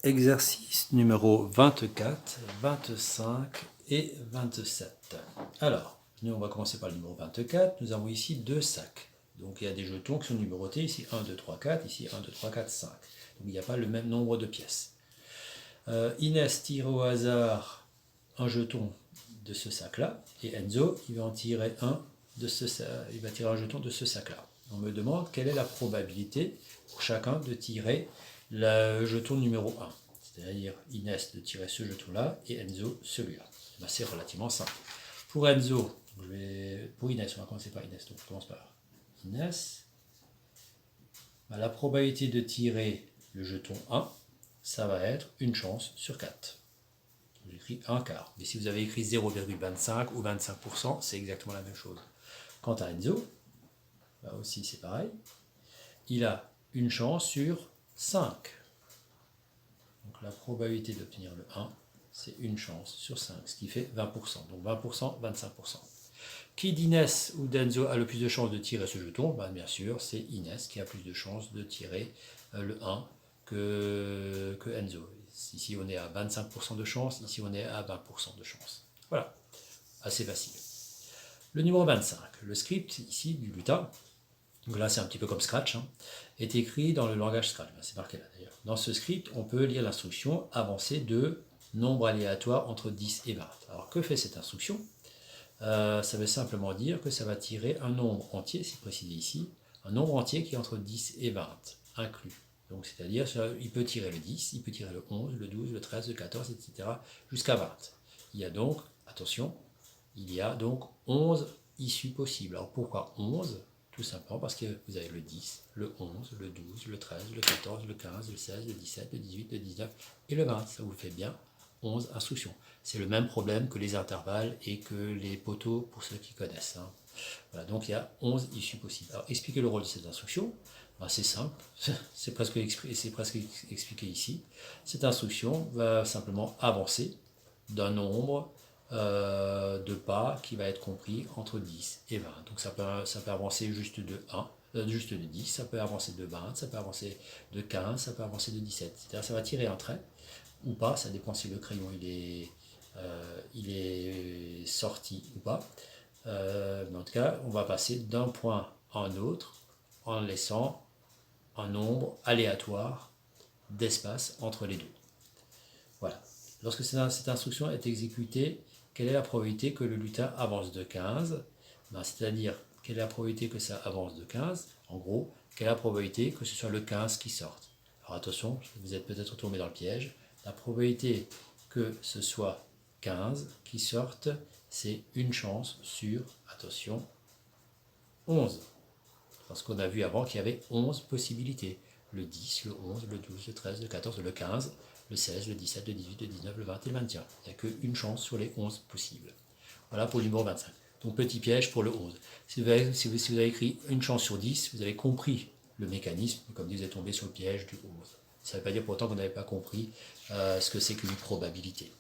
Exercice numéro 24, 25 et 27. Alors, nous on va commencer par le numéro 24. Nous avons ici deux sacs. Donc il y a des jetons qui sont numérotés. Ici 1, 2, 3, 4. Ici 1, 2, 3, 4, 5. Donc il n'y a pas le même nombre de pièces. Inès tire au hasard un jeton de ce sac-là. Et Enzo, il va en tirer un de il va tirer un jeton de ce sac-là. On me demande quelle est la probabilité pour chacun de tirer le jeton numéro 1. C'est-à-dire Inès de tirer ce jeton-là et Enzo celui-là. Ben, c'est relativement simple. Pour Enzo, pour Inès, on va commencer par Inès. Donc je commence par Inès. Ben, la probabilité de tirer le jeton 1, ça va être une chance sur 4. J'écris un quart. Mais si vous avez écrit 0,25 ou 25%, c'est exactement la même chose. Quant à Enzo, là aussi c'est pareil. Il a une chance sur 5. Donc la probabilité d'obtenir le 1, c'est une chance sur 5, ce qui fait 20%. Donc 20%, 25%. Qui d'Inès ou d'Enzo a le plus de chances de tirer ce jeton? Ben, bien sûr, c'est Inès qui a plus de chances de tirer le 1 que Enzo. Ici, on est à 25% de chance, ici, on est à 20% de chance. Voilà, assez facile. Le numéro 25, le script ici du lutin, donc là c'est un petit peu comme Scratch, est écrit dans le langage Scratch, c'est marqué là d'ailleurs. Dans ce script, on peut lire l'instruction avancer de nombres aléatoires entre 10 et 20. Alors que fait cette instruction? Ça veut simplement dire que ça va tirer un nombre entier, c'est précisé ici, un nombre entier qui est entre 10 et 20 inclus. Donc c'est-à-dire, il peut tirer le 10, il peut tirer le 11, le 12, le 13, le 14, etc. jusqu'à 20. Il y a donc, attention, il y a donc 11 issues possibles. Alors pourquoi 11? Tout simplement parce que vous avez le 10, le 11, le 12, le 13, le 14, le 15, le 16, le 17, le 18, le 19 et le 20. Ça vous fait bien 11 instructions. C'est le même problème que les intervalles et que les poteaux pour ceux qui connaissent. Voilà, donc il y a 11 issues possibles. Alors expliquer le rôle de cette instruction, c'est simple, c'est presque expliqué ici. Cette instruction va simplement avancer d'un nombre de pas qui va être compris entre 10 et 20. Donc ça peut avancer juste de 1, juste de 10, ça peut avancer de 20, ça peut avancer de 15, ça peut avancer de 17. C'est-à-dire ça va tirer un trait ou pas, ça dépend si le crayon il est sorti ou pas. Mais en tout cas, on va passer d'un point à un autre en laissant un nombre aléatoire d'espace entre les deux. Voilà. Lorsque cette instruction est exécutée, quelle est la probabilité que le lutin avance de 15? C'est-à-dire, quelle est la probabilité que ça avance de 15? En gros, quelle est la probabilité que ce soit le 15 qui sorte? Alors attention, vous êtes peut-être tombé dans le piège. La probabilité que ce soit 15 qui sorte, c'est une chance sur, attention, 11. Parce qu'on a vu avant qu'il y avait 11 possibilités. Le 10, le 11, le 12, le 13, le 14, le 15, le 16, le 17, le 18, le 19, le 20 et le 21. Il n'y a qu'une chance sur les 11 possibles. Voilà pour le numéro 25. Donc petit piège pour le 11. Si vous avez écrit une chance sur 10, vous avez compris le mécanisme, comme dit, vous êtes tombé sur le piège du 11. Ça ne veut pas dire pour autant que vous n'avez pas compris ce que c'est qu'une probabilité.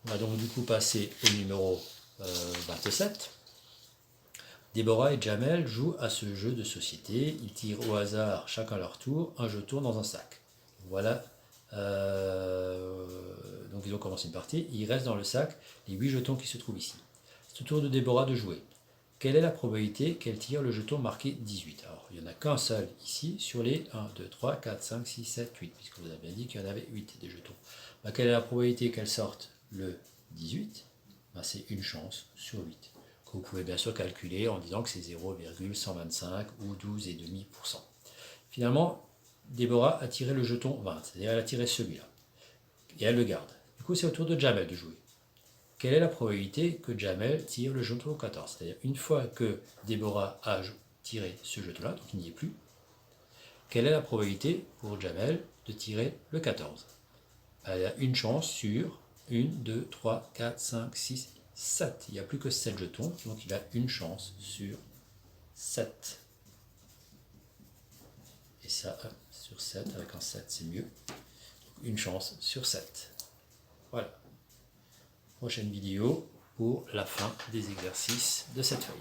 On va donc du coup passer au numéro 27. Déborah et Jamel jouent à ce jeu de société. Ils tirent au hasard, chacun leur tour, un jeton dans un sac. Voilà. Donc ils ont commencé une partie. Il reste dans le sac les 8 jetons qui se trouvent ici. C'est au tour de Déborah de jouer. Quelle est la probabilité qu'elle tire le jeton marqué 18? Alors, il n'y en a qu'un seul ici sur les 1, 2, 3, 4, 5, 6, 7, 8, puisque vous avez bien dit qu'il y en avait 8 des jetons. Quelle est la probabilité qu'elle sorte le 18? C'est une chance sur 8. Que vous pouvez bien sûr calculer en disant que c'est 0,125 ou 12,5%. Finalement, Déborah a tiré le jeton 20, c'est-à-dire elle a tiré celui-là. Et elle le garde. Du coup, c'est au tour de Jamel de jouer. Quelle est la probabilité que Jamel tire le jeton 14? C'est-à-dire, une fois que Déborah a tiré ce jeton-là, donc il n'y est plus, quelle est la probabilité pour Jamel de tirer le 14? Elle a une chance sur 1, 2, 3, 4, 5, 6, 7. Il n'y a plus que 7 jetons, donc il a une chance sur 7. Et ça, sur 7, avec un 7, c'est mieux. Une chance sur 7. Voilà. Prochaine vidéo pour la fin des exercices de cette feuille.